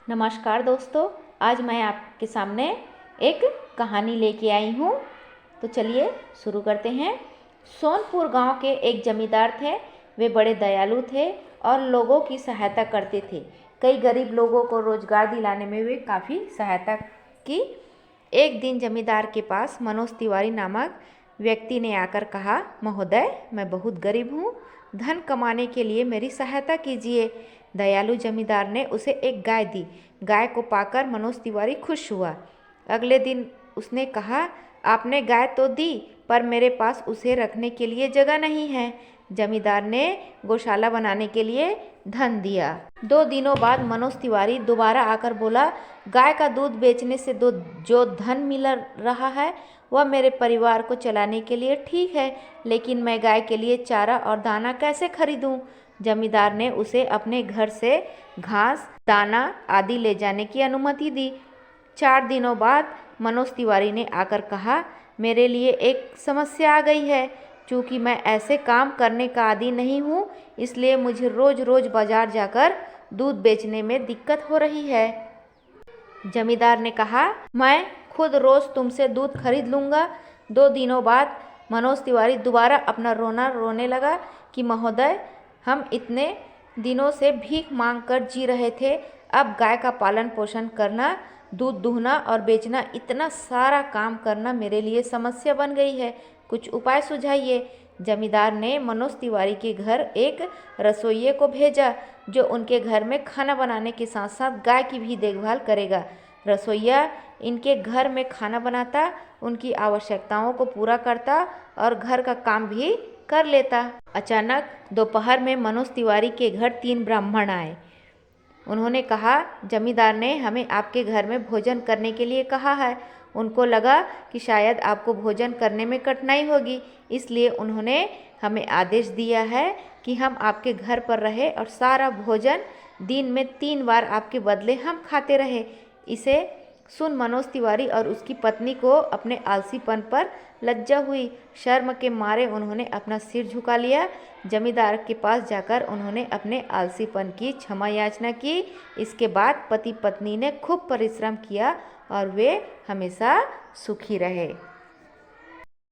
नमस्कार दोस्तों, आज मैं आपके सामने एक कहानी लेके आई हूँ। तो चलिए शुरू करते हैं। सोनपुर गांव के एक जमींदार थे। वे बड़े दयालु थे और लोगों की सहायता करते थे। कई गरीब लोगों को रोजगार दिलाने में वे काफ़ी सहायता की। एक दिन जमींदार के पास मनोज तिवारी नामक व्यक्ति ने आकर कहा, महोदय, मैं बहुत गरीब हूँ, धन कमाने के लिए मेरी सहायता कीजिए। दयालु जमींदार ने उसे एक गाय दी। गाय को पाकर मनोज तिवारी खुश हुआ। अगले दिन उसने कहा, आपने गाय तो दी, पर मेरे पास उसे रखने के लिए जगह नहीं है। जमींदार ने गौशाला बनाने के लिए धन दिया। 2 दिनों बाद मनोज तिवारी दोबारा आकर बोला, गाय का दूध बेचने से जो धन मिल रहा है वह मेरे परिवार को चलाने के लिए ठीक है, लेकिन मैं गाय के लिए चारा और दाना कैसे खरीदूं? जमींदार ने उसे अपने घर से घास, दाना आदि ले जाने की अनुमति दी। 4 दिनों बाद मनोज तिवारी ने आकर कहा, मेरे लिए एक समस्या आ गई है। चूँकि मैं ऐसे काम करने का आदी नहीं हूँ, इसलिए मुझे रोज रोज बाजार जाकर दूध बेचने में दिक्कत हो रही है। जमींदार ने कहा, मैं खुद रोज तुमसे दूध खरीद लूँगा। 2 दिनों बाद मनोज तिवारी दोबारा अपना रोना रोने लगा कि महोदय, हम इतने दिनों से भीख मांगकर जी रहे थे, अब गाय का पालन पोषण करना, दूध दूहना और बेचना, इतना सारा काम करना मेरे लिए समस्या बन गई है। कुछ उपाय सुझाइए। जमींदार ने मनोज तिवारी के घर एक रसोइये को भेजा, जो उनके घर में खाना बनाने के साथ साथ गाय की भी देखभाल करेगा। रसोइया इनके घर में खाना बनाता, उनकी आवश्यकताओं को पूरा करता और घर का काम भी कर लेता। अचानक दोपहर में मनोज तिवारी के घर 3 ब्राह्मण आए। उन्होंने कहा, जमींदार ने हमें आपके घर में भोजन करने के लिए कहा है। उनको लगा कि शायद आपको भोजन करने में कठिनाई होगी, इसलिए उन्होंने हमें आदेश दिया है कि हम आपके घर पर रहे और सारा भोजन दिन में 3 बार आपके बदले हम खाते रहे। इसे सुन मनोज तिवारी और उसकी पत्नी को अपने आलसीपन पर लज्जा हुई। शर्म के मारे उन्होंने अपना सिर झुका लिया। जमींदार के पास जाकर उन्होंने अपने आलसीपन की क्षमा याचना की। इसके बाद पति पत्नी ने खूब परिश्रम किया और वे हमेशा सुखी रहे।